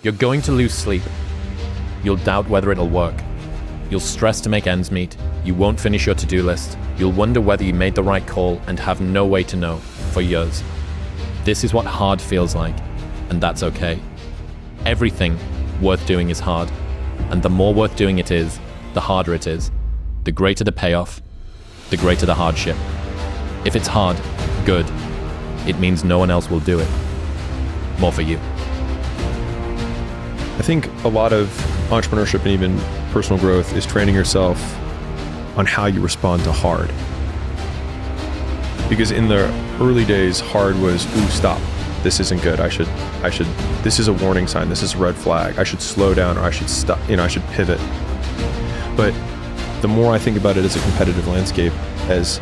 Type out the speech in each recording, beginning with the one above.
You're going to lose sleep. You'll doubt whether it'll work. You'll stress to make ends meet. You won't finish your to-do list. You'll wonder whether you made the right call and have no way to know for years. This is what hard feels like, and that's okay. Everything worth doing is hard, and the more worth doing it is, the harder it is. The greater the payoff, the greater the hardship. If it's hard, good. It means no one else will do it. More for you. I think a lot of entrepreneurship and even personal growth is training yourself on how you respond to hard. Because in the early days, hard was, ooh, stop. This isn't good. This is a warning sign. This is a red flag. I should slow down, or I should stop, I should pivot. But the more I think about it as a competitive landscape, as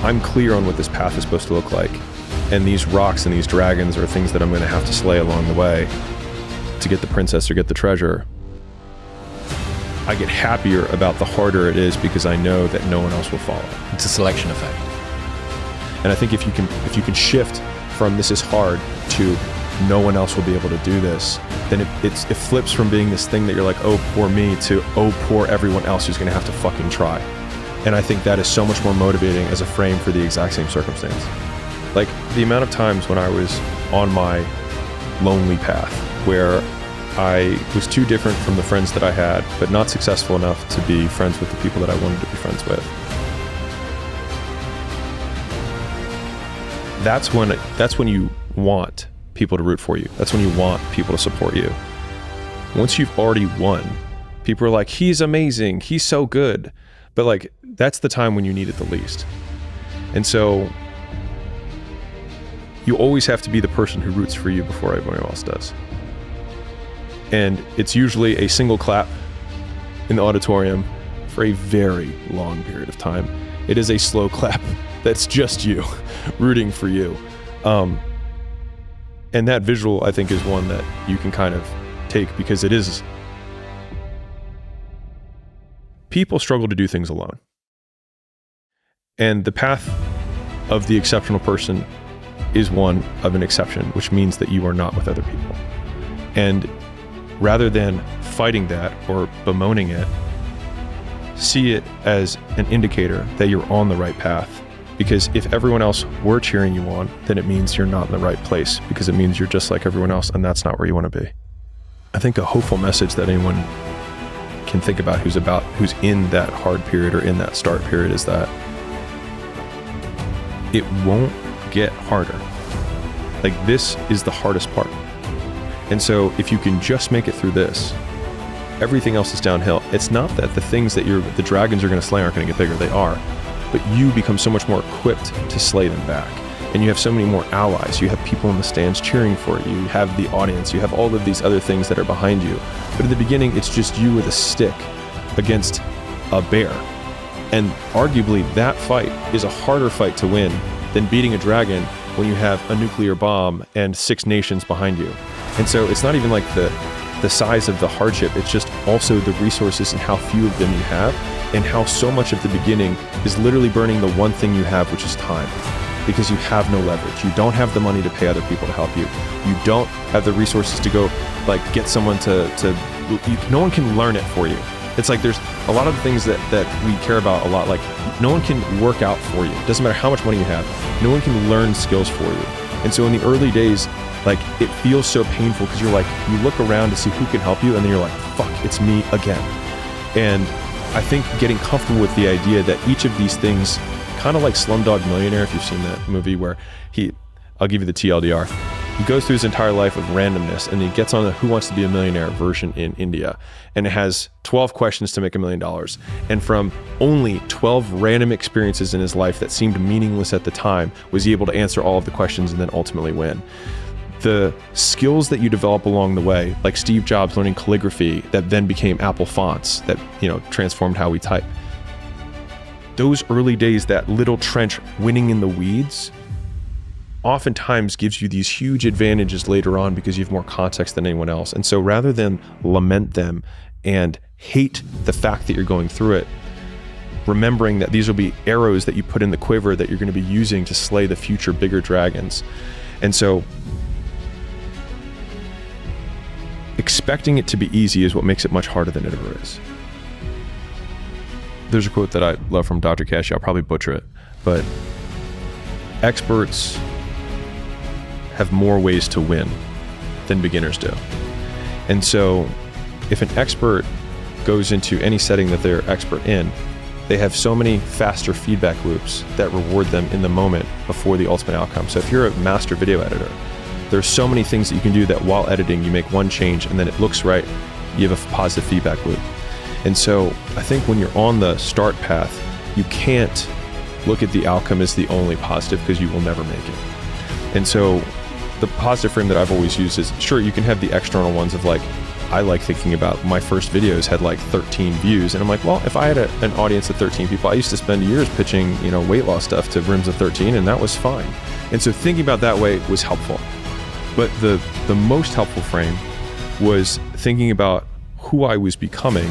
I'm clear on what this path is supposed to look like, and these rocks and these dragons are things that I'm going to have to slay along the way to get the princess or get the treasure, I get happier about the harder it is because I know that no one else will follow. It's a selection effect. And I think if you can shift from this is hard to no one else will be able to do this, then it flips from being this thing that you're like, oh, poor me, to oh, poor everyone else who's going to have to fucking try. And I think that is so much more motivating as a frame for the exact same circumstance. Like the amount of times when I was on my lonely path where I was too different from the friends that I had, but not successful enough to be friends with the people that I wanted to be friends with. That's when you want people to root for you. That's when you want people to support you. Once you've already won, people are like, he's amazing, he's so good. But like, that's the time when you need it the least. And so you always have to be the person who roots for you before everyone else does. And it's usually a single clap in the auditorium for a very long period of time. It is a slow clap that's just you rooting for you. And that visual, I think, is one that you can kind of take because it is. People struggle to do things alone. And the path of the exceptional person is one of an exception, which means that you are not with other people. And rather than fighting that or bemoaning it, see it as an indicator that you're on the right path. Because if everyone else were cheering you on, then it means you're not in the right place, because it means you're just like everyone else, and that's not where you want to be. I think a hopeful message that anyone can think about who's in that hard period or in that start period is that it won't get harder. Like, this is the hardest part. And so if you can just make it through this, everything else is downhill. It's not that the things that the dragons are going to slay aren't going to get bigger. They are. But you become so much more equipped to slay them back. And you have so many more allies. You have people in the stands cheering for you. You have the audience. You have all of these other things that are behind you. But in the beginning, it's just you with a stick against a bear. And arguably, that fight is a harder fight to win than beating a dragon when you have a nuclear bomb and 6 nations behind you. And so it's not even like the size of the hardship. It's just also the resources and how few of them you have, and how so much of the beginning is literally burning the one thing you have, which is time. Because you have no leverage. You don't have the money to pay other people to help you. You don't have the resources to go like get someone no one can learn it for you. It's like there's a lot of things that we care about a lot. Like, no one can work out for you. It doesn't matter how much money you have. No one can learn skills for you. And so in the early days, like, it feels so painful because you're like, you look around to see who can help you, and then you're like, fuck, it's me again. And I think getting comfortable with the idea that each of these things, kind of like Slumdog Millionaire, if you've seen that movie where I'll give you the TLDR. He goes through his entire life of randomness, and he gets on the Who Wants to Be a Millionaire version in India. And it has 12 questions to make $1 million. And from only 12 random experiences in his life that seemed meaningless at the time, was he able to answer all of the questions and then ultimately win. The skills that you develop along the way, like Steve Jobs learning calligraphy that then became Apple fonts that, transformed how we type. Those early days, that little trench winning in the weeds, oftentimes gives you these huge advantages later on because you have more context than anyone else. And so rather than lament them and hate the fact that you're going through it, remembering that these will be arrows that you put in the quiver that you're going to be using to slay the future bigger dragons. And so expecting it to be easy is what makes it much harder than it ever is. There's a quote that I love from Dr. Cashy. I'll probably butcher it, but experts have more ways to win than beginners do. And so if an expert goes into any setting that they're expert in, they have so many faster feedback loops that reward them in the moment before the ultimate outcome. So if you're a master video editor, there's so many things that you can do that while editing, you make one change and then it looks right, you have a positive feedback loop. And so I think when you're on the start path, you can't look at the outcome as the only positive because you will never make it. And so the positive frame that I've always used is, sure, you can have the external ones of like, I like thinking about my first videos had like 13 views. And I'm like, well, if I had an audience of 13 people, I used to spend years pitching, weight loss stuff to rooms of 13, and that was fine. And so thinking about that way was helpful. But the most helpful frame was thinking about who I was becoming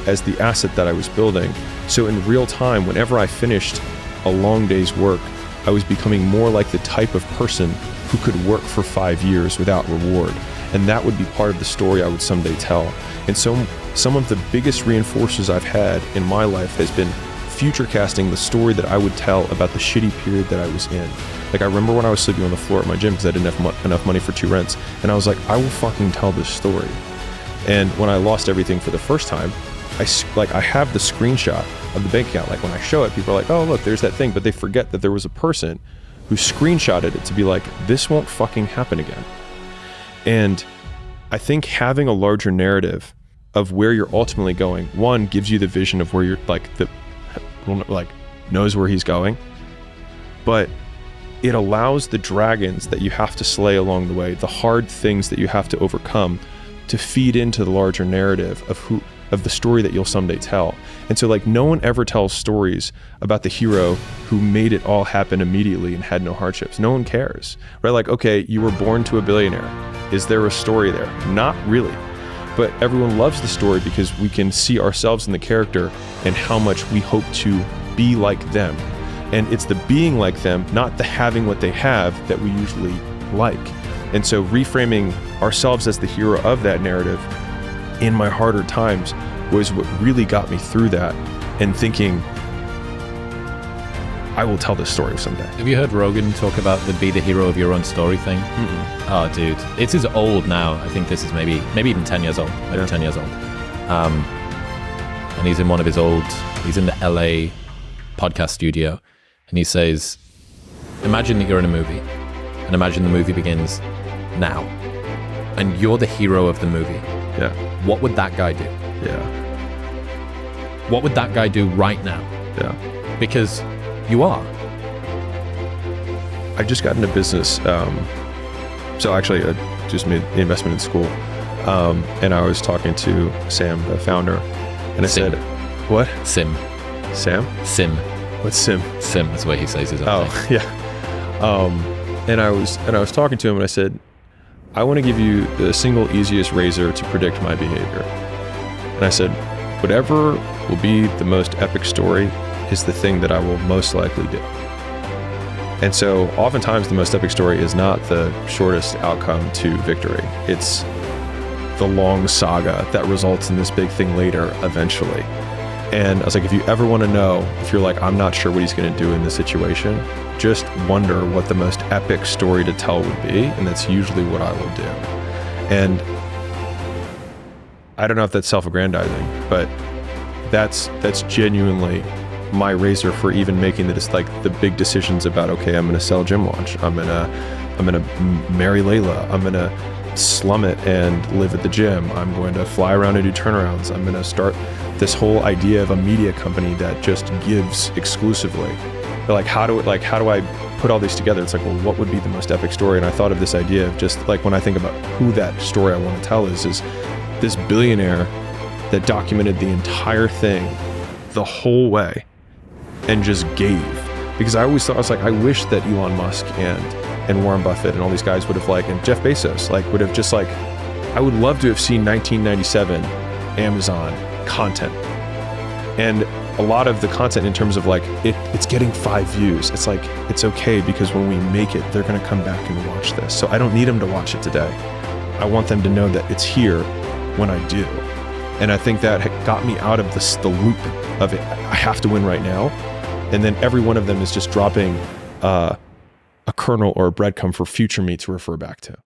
as the asset that I was building. So in real time, whenever I finished a long day's work, I was becoming more like the type of person who could work for 5 years without reward. And that would be part of the story I would someday tell. And so some of the biggest reinforcers I've had in my life has been future casting the story that I would tell about the shitty period that I was in. Like I remember when I was sleeping on the floor at my gym because I didn't have enough money for 2 rents. And I was like, I will fucking tell this story. And when I lost everything for the first time, I have the screenshot of the bank account. Like when I show it, people are like, oh, look, there's that thing. But they forget that there was a person who screenshotted it to be like, this won't fucking happen again. And I think having a larger narrative of where you're ultimately going, one, gives you the vision of where you're knows where he's going, but it allows the dragons that you have to slay along the way, the hard things that you have to overcome, to feed into the larger narrative of the story that you'll someday tell. And so no one ever tells stories about the hero who made it all happen immediately and had no hardships. No one cares, right? Like, okay, you were born to a billionaire. Is there a story there? Not really. But everyone loves the story because we can see ourselves in the character and how much we hope to be like them. And it's the being like them, not the having what they have, that we usually like. And so reframing ourselves as the hero of that narrative in my harder times was what really got me through that, and thinking, I will tell this story someday. Have you heard Rogan talk about the be the hero of your own story thing? Mm-mm. Oh, dude. It is old now. I think this is maybe even 10 years old. Maybe 10 years old. And he's in he's in the LA podcast studio, and he says, imagine that you're in a movie, and imagine the movie begins now, and you're the hero of the movie. Yeah. What would that guy do? Yeah. What would that guy do right now? Yeah. Because you are. I just got into business. So actually, I just made the investment in school. And I was talking to Sam, the founder, and I said, what? Sim. Sam? Sim. What's Sim? Sim, that's the way he says his own name. Yeah. And I was talking to him, and I said, I want to give you the single easiest razor to predict my behavior. And I said, whatever will be the most epic story is the thing that I will most likely do. And so oftentimes the most epic story is not the shortest outcome to victory. It's the long saga that results in this big thing later eventually. And I was like, if you ever want to know, if you're like, I'm not sure what he's going to do in this situation, just wonder what the most epic story to tell would be. And that's usually what I will do. And I don't know if that's self-aggrandizing, but that's genuinely my razor for even making the big decisions about, okay, I'm going to sell Gym Launch. I'm going to marry Layla. I'm going to slum it and live at the gym. I'm going to fly around and do turnarounds. I'm going to start this whole idea of a media company that just gives exclusively. But how do I put all these together? It's like, well, what would be the most epic story? And I thought of this idea of just when I think about who that story I want to tell is this billionaire that documented the entire thing the whole way and just gave. Because I always thought, I was like, I wish that Elon Musk and Warren Buffett and all these guys would have and Jeff Bezos would have just I would love to have seen 1997 Amazon content. And a lot of the content in terms of it's getting 5 views. It's it's okay because when we make it, they're going to come back and watch this. So I don't need them to watch it today. I want them to know that it's here when I do. And I think that got me out of the loop of it. I have to win right now. And then every one of them is just dropping a kernel or a breadcrumb for future me to refer back to.